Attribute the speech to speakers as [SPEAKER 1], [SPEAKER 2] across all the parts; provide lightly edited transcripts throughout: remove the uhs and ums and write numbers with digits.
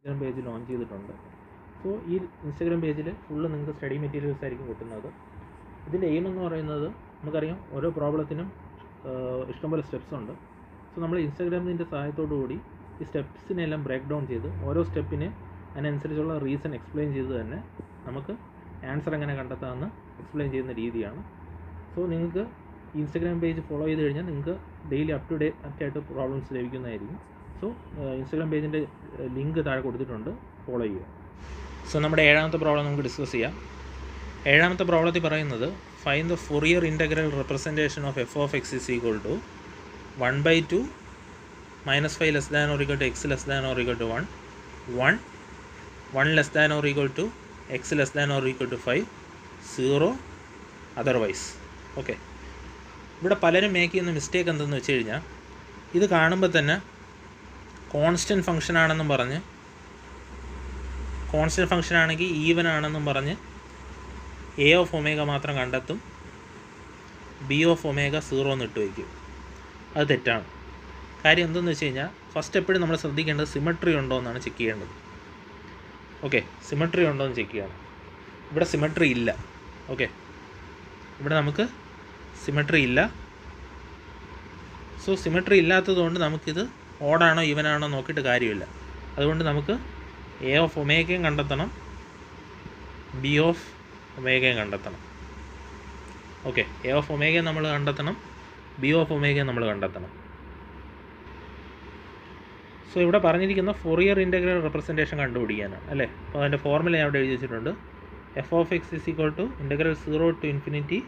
[SPEAKER 1] Instagram page launch ചെയ്തിട്ടുണ്ട്. So ഈ Instagram പേജിൽ ഫുള്ള് നിങ്ങൾക്ക് സ്റ്റഡി മെറ്റീരിയൽസ് ആയിരിക്കും കിട്ടുന്നത്. ഇതിൻ്റെ എയിം എന്ന് പറയുന്നത് നമുക്കറിയാം ഓരോ പ്രോബ്ലത്തിനും ഇഷ്ടംപോലെ സ്റ്റെപ്സ് ഉണ്ട്. സോ നമ്മൾ ഇൻസ്റ്റാഗ്രാമിൻ്റെ സഹായത്തോടു കൂടി ഈ സ്റ്റെപ്സിനെല്ലാം ബ്രേക്ക് ഡൗൺ ചെയ്ത് ഓരോ സ്റ്റെപ്പിന് അതിനനുസരിച്ചുള്ള റീസൺ എക്സ്പ്ലെയിൻ ചെയ്ത് തന്നെ നമുക്ക് ആൻസർ എങ്ങനെ കണ്ടെത്താമെന്ന് എക്സ്പ്ലെയിൻ ചെയ്യുന്ന രീതിയാണ്. സോ നിങ്ങൾക്ക് ഇൻസ്റ്റാഗ്രാം പേജ് ഫോളോ ചെയ്ത് കഴിഞ്ഞാൽ നിങ്ങൾക്ക് ഡെയിലി അപ് ടു ഡേറ്റ് ആയിട്ട് പ്രോബ്ലംസ് ലഭിക്കുന്നതായിരിക്കും. സോ ഇൻസ്റ്റാഗ്രാം പേജിൻ്റെ ലിങ്ക് താഴെ കൊടുത്തിട്ടുണ്ട്, ഫോളോ ചെയ്യുക. സോ നമ്മുടെ ഏഴാമത്തെ പ്രോബ്ലം നമുക്ക് ഡിസ്കസ് ചെയ്യാം. ഏഴാമത്തെ പ്രോബ്ലത്തിൽ പറയുന്നത് find the Fourier integral representation of f of x is equal to 1/2 -5 less than or equal to x less than or equal to 1 1 less than or equal to x less than or equal to 5 0 otherwise. Okay, ഇവിടെ പലരും make ചെയ്യുന്ന mistake എന്തെന്ന് വെച്ച് കഴിഞ്ഞാൽ ഇത് കാണുമ്പോൾ തന്നെ constant function ആണെന്നും പറഞ്ഞ് കോൺസ്റ്റൻറ്റ് ഫംഗ്ഷൻ ആണെങ്കിൽ ഈവൻ ആണെന്നും പറഞ്ഞ് എ ഓഫ് ഒമേഗ മാത്രം കണ്ടെത്തും, ബി ഓഫ് ഒമേഗ 0 എന്ന് ഇട്ട് വയ്ക്കും. അത് തെറ്റാണ്. കാര്യം എന്തെന്ന് വെച്ച് കഴിഞ്ഞാൽ ഫസ്റ്റ് എപ്പോഴും നമ്മൾ ശ്രദ്ധിക്കേണ്ടത് സിമെട്രി ഉണ്ടോ എന്നാണ് ചെക്ക് ചെയ്യേണ്ടത്. ഓക്കെ, സിമെട്രി ഉണ്ടോ എന്ന് ചെക്ക് ചെയ്യണം. ഇവിടെ സിമെട്രി ഇല്ല. ഓക്കെ, ഇവിടെ നമുക്ക് സിമെട്രി ഇല്ല. സോ സിമെട്രി ഇല്ലാത്തതുകൊണ്ട് നമുക്കിത് ഓഡാണോ ഈവനാണോ നോക്കിയിട്ട് കാര്യമില്ല. അതുകൊണ്ട് നമുക്ക് എ ഓഫ് ഒമേഗയും കണ്ടെത്തണം, ബി ഓഫ് ഒമേഗയും കണ്ടെത്തണം. ഓക്കെ, എ ഓഫ് ഒമേഗയും നമ്മൾ കണ്ടെത്തണം, ബി ഓഫ് ഒമേഗയും നമ്മൾ കണ്ടെത്തണം. സോ ഇവിടെ പറഞ്ഞിരിക്കുന്ന ഫൊറിയർ ഇൻ്റഗ്രൽ റെപ്രസെൻറ്റേഷൻ കണ്ടുപിടിക്കാനാണ് അല്ലേ. അപ്പോൾ അതിൻ്റെ ഫോർമുല ഞാൻ ഇവിടെ എഴുതി വെച്ചിട്ടുണ്ട്. F of x is equal to integral 0 to ∞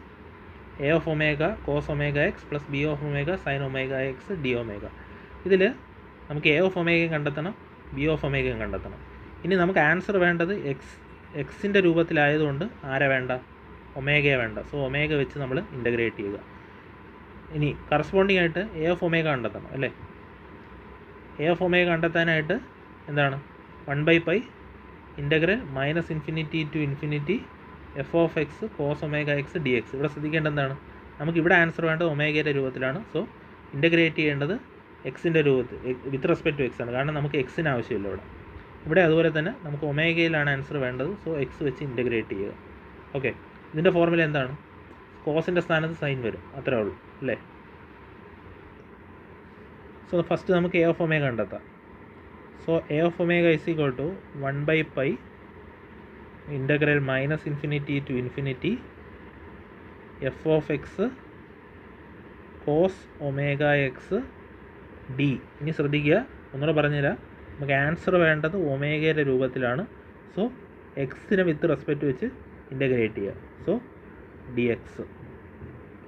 [SPEAKER 1] a of omega cos omega X plus b of omega sine omega X d omega. ഇതിൽ നമുക്ക് എ ഓഫ് ഒമേഗയും കണ്ടെത്തണം, ബി ഓഫ് ഒമേഗയും കണ്ടെത്തണം. ഇനി നമുക്ക് ആൻസർ വേണ്ടത് എക്സിൻ്റെ രൂപത്തിലായതുകൊണ്ട് ആരെ വേണ്ട, ഒമേഗയെ വേണ്ട. സോ ഒമേഗ വെച്ച് നമ്മൾ ഇൻ്റഗ്രേറ്റ് ചെയ്യുക. ഇനി കറസ്പോണ്ടിങ് ആയിട്ട് എ ഓഫ് ഒമേഗ കണ്ടെത്തണം അല്ലേ. എ ഓഫ് ഒമേഗ കണ്ടെത്താനായിട്ട് എന്താണ് 1/π integral -∞ to ∞ F of X cos omega X D X. ഇവിടെ ശ്രദ്ധിക്കേണ്ടത് എന്താണ്, നമുക്ക് ഇവിടെ ആൻസർ വേണ്ടത് ഒമേഗയുടെ രൂപത്തിലാണ്. സോ ഇൻ്റഗ്രേറ്റ് ചെയ്യേണ്ടത് എക്സിൻ്റെ രൂപത്തിൽ വിത്ത് റെസ്പെക്ട് ടു എക്സ് ആണ്. കാരണം നമുക്ക് എക്സിന് ആവശ്യമില്ല ഇവിടെ അതുപോലെ തന്നെ നമുക്ക് ഒമേഗയിലാണ് ആൻസർ വേണ്ടത്. സോ എക്സ് വെച്ച് ഇൻ്റഗ്രേറ്റ് ചെയ്യുക. ഓക്കെ, ഇതിൻ്റെ ഫോർമുല എന്താണ്, കോസിൻ്റെ സ്ഥാനത്ത് സൈൻ വരും, അത്രേ ഉള്ളൂ അല്ലേ. സോ ഫസ്റ്റ് നമുക്ക് എ ഓഫ് ഒമേഗ കണ്ടെത്താം. So A of omega is equal to 1/π integral -∞ to ∞ F of X cos omega X D. ഇനി ശ്രദ്ധിക്കുക, ഒന്നുകൂടെ പറഞ്ഞുതരാം. നമുക്ക് ആൻസർ വേണ്ടത് ഒമേഗയുടെ രൂപത്തിലാണ്. സോ എക്സിനെ വിത്ത് റെസ്പെക്റ്റ് വെച്ച് ഇൻ്റഗ്രേറ്റ് ചെയ്യുക. So D X.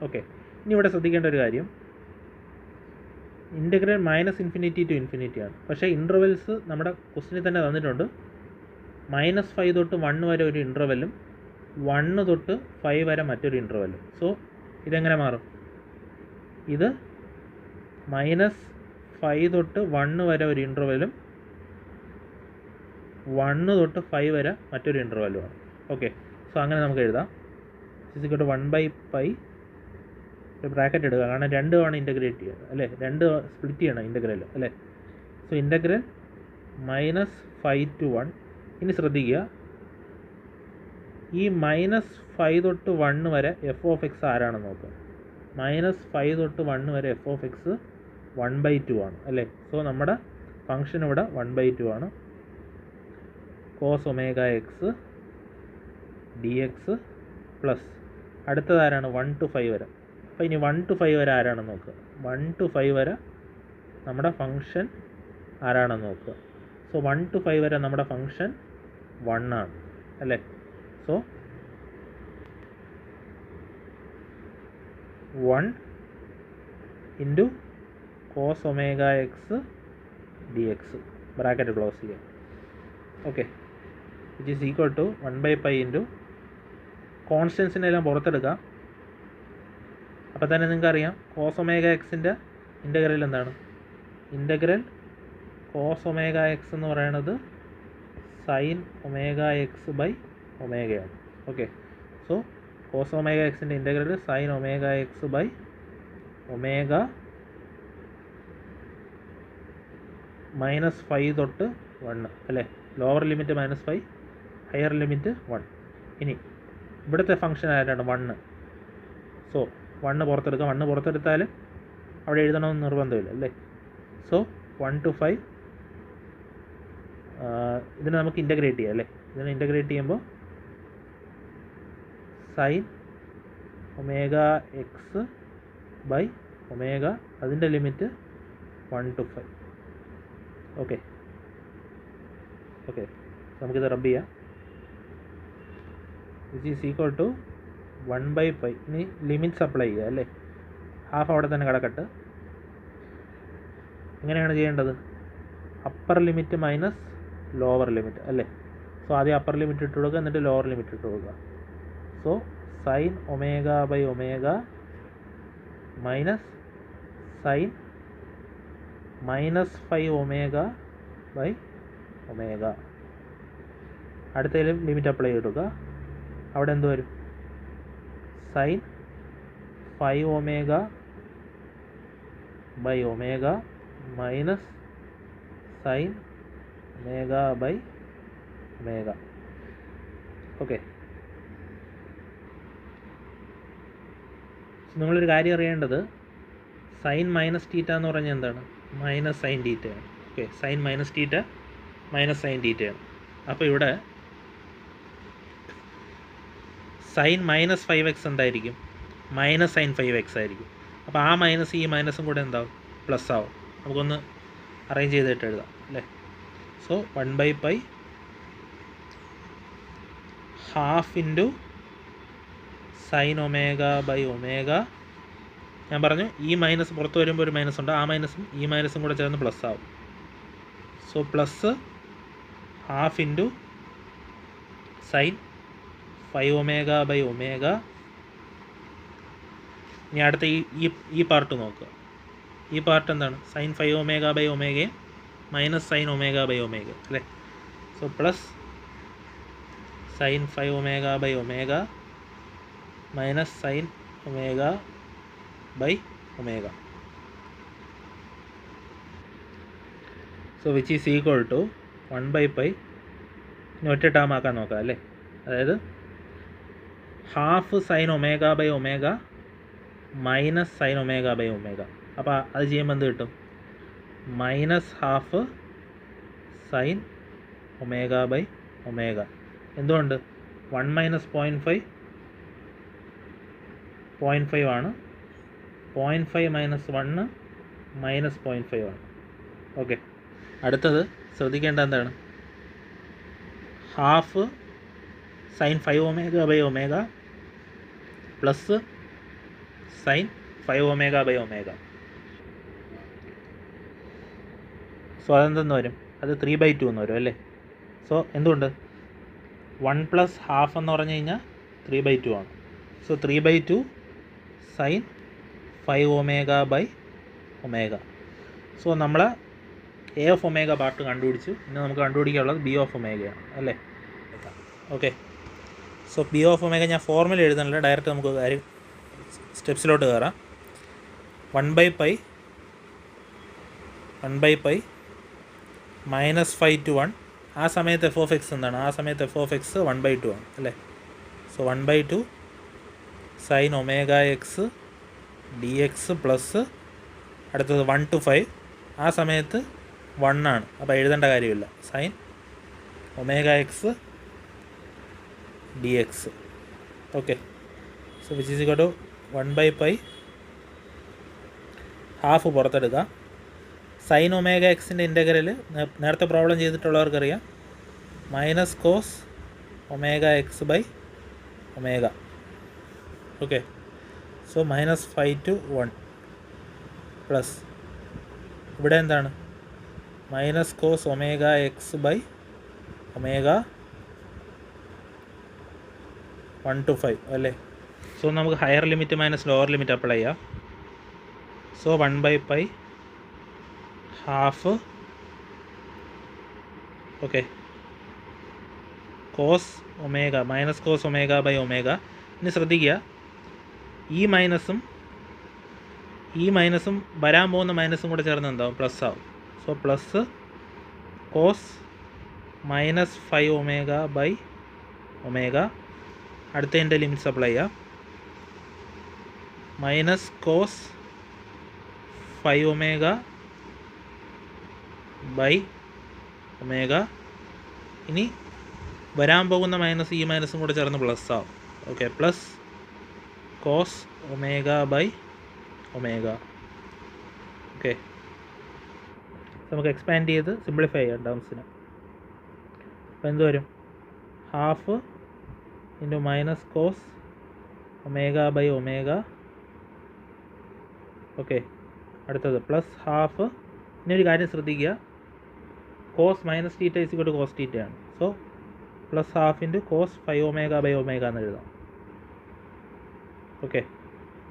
[SPEAKER 1] ഓക്കെ, ഇനി ഇവിടെ ശ്രദ്ധിക്കേണ്ട ഒരു കാര്യം, ഇൻ്റഗ്രൽ -∞ to ∞ ആണ്. പക്ഷേ ഇൻ്റർവെൽസ് നമ്മുടെ ക്വസ്റ്റിനിൽ തന്നെ തന്നിട്ടുണ്ട്. -5 തൊട്ട് 1 വരെ ഒരു ഇൻ്റർവെല്ലും 1 തൊട്ട് 5 വരെ മറ്റൊരു ഇൻ്റർവെല്ലും. സോ ഇതെങ്ങനെ മാറും, ഇത് -5 തൊട്ട് 1 വരെ ഒരു ഇൻ്റർവെല്ലും 1 തൊട്ട് 5 വരെ മറ്റൊരു ഇൻ്റർവെല്ലുമാണ്. ഓക്കെ, സോ അങ്ങനെ നമുക്ക് എഴുതാം. = 1/π ബ്രാക്കറ്റ് എടുക്കുക, കാരണം 2 ആണ് ഇൻ്റഗ്രേറ്റ് ചെയ്യുക അല്ലേ, 2 സ്പ്ലിറ്റ് ചെയ്യണം ഇൻ്റഗ്രൽ അല്ലേ. So integral -5 to 1. ഇനി ശ്രദ്ധിക്കുക, ഈ -5 തൊട്ട് 1 വരെ എഫ് ഓഫ് എക്സ് ആരാണെന്ന് നോക്കുക. -5 തൊട്ട് 1 വരെ എഫ് ഓഫ് എക്സ് 1/2 ആണ് അല്ലേ. സോ നമ്മുടെ ഫംഗ്ഷൻ ഇവിടെ 1/2 ആണ്. Cos omega X D X plus അടുത്തതാരാണ് 1 to 5 വരെ. അപ്പോൾ ഇനി 1 to 5 വരെ ആരാണെന്ന് നോക്കുക. 1 to 5 വരെ നമ്മുടെ ഫംഗ്ഷൻ ആരാണെന്ന് നോക്കുക. സോ 1 to 5 വരെ നമ്മുടെ ഫംഗ്ഷൻ 1 ആണ് അല്ലേ. So 1 into cos omega X D X bracket close ചെയ്യാം. Okay, which is equal to 1/π into കോൺസ്റ്റൻസിനെല്ലാം പുറത്തെടുക്കാം. അപ്പോൾ തന്നെ നിങ്ങൾക്ക് അറിയാം കോസ് ഒമേഗ എക്സിൻ്റെ ഇൻ്റഗ്രൽ എന്താണ്, ഇൻ്റഗ്രൽ കോസ് ഒമേഗ എക്സ് എന്ന് പറയുന്നത് സൈൻ ഒമേഗ എക്സ് ബൈ ഒമേഗയാണ്. ഓക്കെ, സോ കോസ് ഒമേഗ എക്സിൻ്റെ integral sine omega X by omega -5 തൊട്ട് 1 അല്ലേ. Lower limit -5, higher limit 1. ഇനി ഇവിടുത്തെ ഫംഗ്ഷൻ ആയിട്ടാണ് 1. സോ 1 പുറത്തെടുക്കുക. 1 പുറത്തെടുത്താൽ അവിടെ എഴുതണമെന്ന് നിർബന്ധമില്ല അല്ലേ. സോ 1 to 5 ഇതിനെ നമുക്ക് ഇൻ്റഗ്രേറ്റ് ചെയ്യാം അല്ലേ. ഇതിനെ ഇൻ്റഗ്രേറ്റ് ചെയ്യുമ്പോൾ sin omega X by omega, അതിൻ്റെ ലിമിറ്റ് 1 to 5. ഓക്കെ ഓക്കെ, നമുക്കിത് റബ്ബ് ചെയ്യാം. Which is equal to 1/5. ഇനി ലിമിറ്റ്സ് അപ്ലൈ ചെയ്യുക അല്ലേ. ഹാഫ് അവിടെ തന്നെ കിടക്കട്ടെ. എങ്ങനെയാണ് ചെയ്യേണ്ടത്? Upper limit minus lower limit അല്ലേ. സോ ആദ്യം അപ്പർ ലിമിറ്റ് ഇട്ട് കൊടുക്കുക, എന്നിട്ട് ലോവർ ലിമിറ്റ് ഇട്ട് കൊടുക്കുക. So sine omega by omega minus sine -5 omega by omega. അടുത്തതിലും ലിമിറ്റ് അപ്ലൈ ചെയ്തെടുക്കുക. അവിടെ എന്ത് വരും? Sine 5 omega by omega minus sine omega by omega. Okay, നിങ്ങളൊരു കാര്യം അറിയേണ്ടത്, സൈൻ മൈനസ് തീറ്റ എന്ന് പറഞ്ഞാൽ എന്താണ്? മൈനസ് സൈൻ തീറ്റയാണ്. Okay, sine minus theta minus sine തീറ്റയാണ്. അപ്പോൾ ഇവിടെ സൈൻ -5x എന്തായിരിക്കും? മൈനസ് സൈൻ 5x ആയിരിക്കും. അപ്പോൾ ആ മൈനസ് ഈ മൈനസും കൂടെ എന്താവും? പ്ലസ് ആവും. നമുക്കൊന്ന് അറേഞ്ച് ചെയ്തിട്ട് എഴുതാം അല്ലേ. So 1/π half into sine omega by omega. ഞാൻ പറഞ്ഞു ഈ മൈനസ് പുറത്ത് വരുമ്പോൾ ഒരു മൈനസ് ഉണ്ട്, ആ മൈനസും ഈ മൈനസും കൂടെ ചേർന്ന് പ്ലസ് ആവും. So plus half into sine 5 omega by omega. ഇനി അടുത്ത ഈ പാർട്ട് നോക്കുക. ഈ പാർട്ട് എന്താണ്? സൈൻ 5 ഒമേഗ ബൈ ഒമേഗയും minus sine omega by omega അല്ലേ. So plus sine 5 omega by omega minus sine omega by omega. So which is equal to 1/π. ഇനി ഒറ്റ ടേം ആക്കാൻ നോക്കാം അല്ലേ. അതായത് half sine omega by omega minus sine omega by omega. അപ്പോൾ അത് ചെയ്യുമ്പോൾ എന്ത് കിട്ടും? Minus half sine omega by omega. എന്തുകൊണ്ട്? 1 മൈനസ് 0.5 ആണ്. 0.5 മൈനസ് 1 മൈനസ് 0.5 ആണ്. ഓക്കെ, അടുത്തത് ശ്രദ്ധിക്കേണ്ട എന്താണ്? Half sine 5 omega by omega plus sine 5 omega by omega. So അതെന്തെന്ന് വരും? അത് 3/2 എന്ന് വരും അല്ലേ. സോ എന്തുകൊണ്ട്? 1 പ്ലസ് ഹാഫ് എന്ന് പറഞ്ഞു കഴിഞ്ഞാൽ 3/2 ആണ്. So 3/2 sine 5 omega by omega. So നമ്മൾ എ ഓഫ് ഒമേഗ പാർട്ട് കണ്ടുപിടിച്ചു. ഇനി നമുക്ക് കണ്ടുപിടിക്കാനുള്ളത് ബി ഓഫ് ഒമേഗയാണ് അല്ലേ. Okay, so b of omega ഞാൻ ഫോർമുല എഴുതുന്നില്ല, ഡയറക്റ്റ് നമുക്ക് കാര്യം സ്റ്റെപ്സിലോട്ട് കയറാം. 1/π -5 to 1. ആ സമയത്ത് എഫ് ഓഫ് എക്സ് എന്താണ്? ആ സമയത്ത് എഫ് ഓഫ് എക്സ് 1/2 ആണ് അല്ലേ. So 1/2 sign omega X D X plus അടുത്തത് 1 to 5. ആ സമയത്ത് 1 ആണ്, അപ്പോൾ എഴുതേണ്ട കാര്യമില്ല. Sine omega X D X. Okay, so which is equal to 1/π half പുറത്തെടുക്കുക. സൈൻ ഒമേഗ എക്സിൻ്റെ ഇൻ്റഗ്രൽ നേരത്തെ പ്രോബ്ലം ചെയ്തിട്ടുള്ളവർക്കറിയാം, minus cos omega X by omega. Okay, so -5 to 1 plus ഇവിടെ എന്താണ്? Minus cos omega X by omega 1 to 5 അല്ലേ. So നമുക്ക് higher limit minus lower limit apply ചെയ്യാം. So 1/π half okay cos omega minus cos omega by omega. ഇനി ശ്രദ്ധിക്കുക, ഈ മൈനസും വരാൻ പോകുന്ന മൈനസും കൂടെ ചേർന്ന് എന്താവും? പ്ലസ് ആവും. So plus cos -5 omega by omega. അടുത്തതിൻ്റെ ലിമിറ്റ്സ് അപ്ലൈ ചെയ്യാം. -cos 5 omega by omega. ഇനി വരാൻ പോകുന്ന മൈനസ് ഈ മൈനസും കൂടെ ചേർന്ന് പ്ലസ് ആവും. Okay, plus cos omega by omega. Okay, നമുക്ക് എക്സ്പാൻഡ് ചെയ്ത് സിംപ്ലിഫൈ ചെയ്യാം ടേംസിന്. അപ്പോൾ എന്ത് വരും? Half into minus cos omega by omega. Okay, അടുത്തത് പ്ലസ് ഹാഫ്. ഇനി ഒരു കാര്യം ശ്രദ്ധിക്കുക, cos minus theta is equal to cos തീറ്റയാണ്. So plus half into cos 5 omega by omega എന്ന് എഴുതാം. Okay,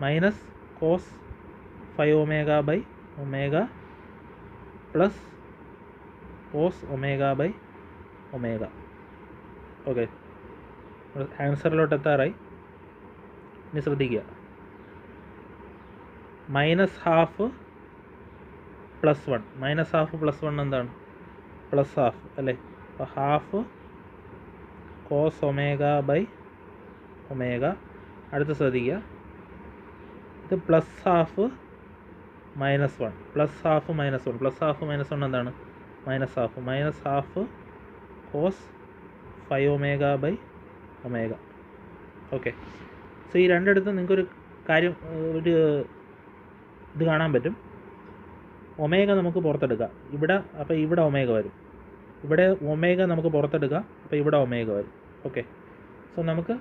[SPEAKER 1] minus cos 5 omega by omega plus cos omega by omega. Okay, ആൻസറിലോട്ട് എത്താറായി. ഇനി ശ്രദ്ധിക്കുക, minus half plus 1, minus half plus 1 എന്താണ്? Plus half അല്ലേ? അപ്പോൾ half cos omega by omega. അടുത്ത് ശ്രദ്ധിക്കുക, ഇത് plus half minus 1, plus half minus 1, plus half minus 1 എന്താണ്? Minus half. Minus half cos 5 omega by omega. Okay, so ഈ രണ്ടിടത്തും നിങ്ങൾക്കൊരു കാര്യം, ഒരു ഇത് കാണാൻ പറ്റും. ഒമേഗ നമുക്ക് പുറത്തെടുക്കാം ഇവിടെ, അപ്പോൾ ഇവിടെ ഒമേഗ വരും. ഇവിടെ ഒമേഗ നമുക്ക് പുറത്തെടുക്കാം, അപ്പോൾ ഇവിടെ ഒമേഗ വരും. ഓക്കെ, സോ നമുക്ക്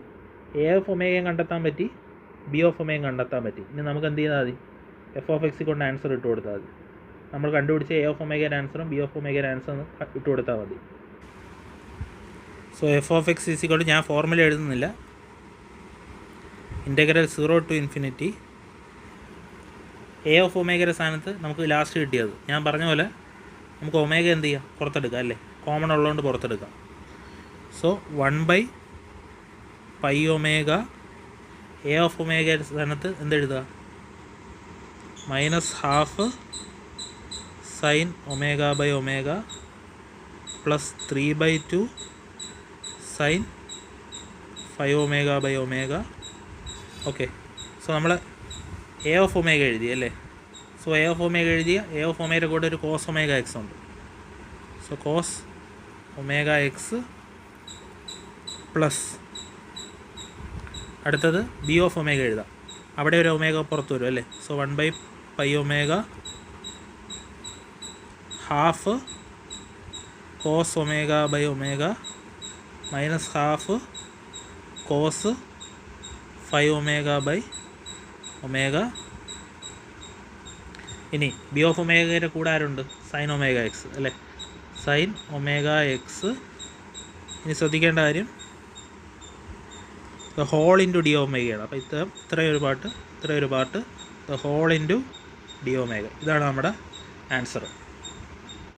[SPEAKER 1] എ ഓഫ് ഒമേഗയും കണ്ടെത്താൻ പറ്റി, ബി ഓഫ് ഒമേഗയും കണ്ടെത്താൻ പറ്റി. ഇനി നമുക്ക് എന്ത് ചെയ്താൽ മതി? എഫ് ഓഫ് എക്സ് കൊണ്ട് ആൻസർ ഇട്ട് കൊടുത്താൽ മതി. നമ്മൾ കണ്ടുപിടിച്ച എ ഓഫ് ഒമേഗയുടെ ആൻസറും ബി ഓഫ് ഒമേഗയുടെ ആൻസറും ഇട്ട് കൊടുത്താൽ മതി. So F of X is equal to, ഞാൻ ഫോർമുല എഴുതുന്നില്ല, integral 0 to infinity A of ഒമേഗയുടെ സ്ഥാനത്ത് നമുക്ക് ലാസ്റ്റ് കിട്ടിയത് ഞാൻ പറഞ്ഞ പോലെ നമുക്ക് ഒമേഗ എന്ത് ചെയ്യാം? പുറത്തെടുക്കാം അല്ലേ? കോമൺ ഉള്ളതുകൊണ്ട് പുറത്തെടുക്കാം. സോ 1/π ഒമേഗ എ ഓഫ് ഒമേഗയുടെ സ്ഥാനത്ത് എന്തെഴുതുക? -12 sine omega by omega plus 3/2 sine 5 omega by omega. Okay, so നമ്മൾ എ ഓഫ് ഒമേഗ എഴുതി അല്ലേ? സോ എ ഓഫ് ഒമേഗ എഴുതിയ എ ഓഫ് ഒമേഗയുടെ കൂടെ ഒരു കോസ് ഒമേഗ എക്സ് ഉണ്ട്. So cos omega X plus അടുത്തത് ബി ഓഫ് ഒമേഗ എഴുതാം. അവിടെ ഒരു ഒമേഗ പുറത്ത് വരും അല്ലേ? So 1/π omega half cos omega by omega minus half cos 5 omega by omega. ഇനി ബി ഓഫ് ഒമേഗയുടെ കൂടെ ആരുണ്ട്? സൈൻ ഒമേഗ എക്സ് അല്ലേ? Sine omega X. ഇനി ശ്രദ്ധിക്കേണ്ട കാര്യം ദ ഹോൾ ഇൻറ്റു ഡി ഒമേഗയാണ്. അപ്പോൾ ഇത്രയൊരു part the whole into D omega. ഇതാണ് നമ്മുടെ ആൻസർ.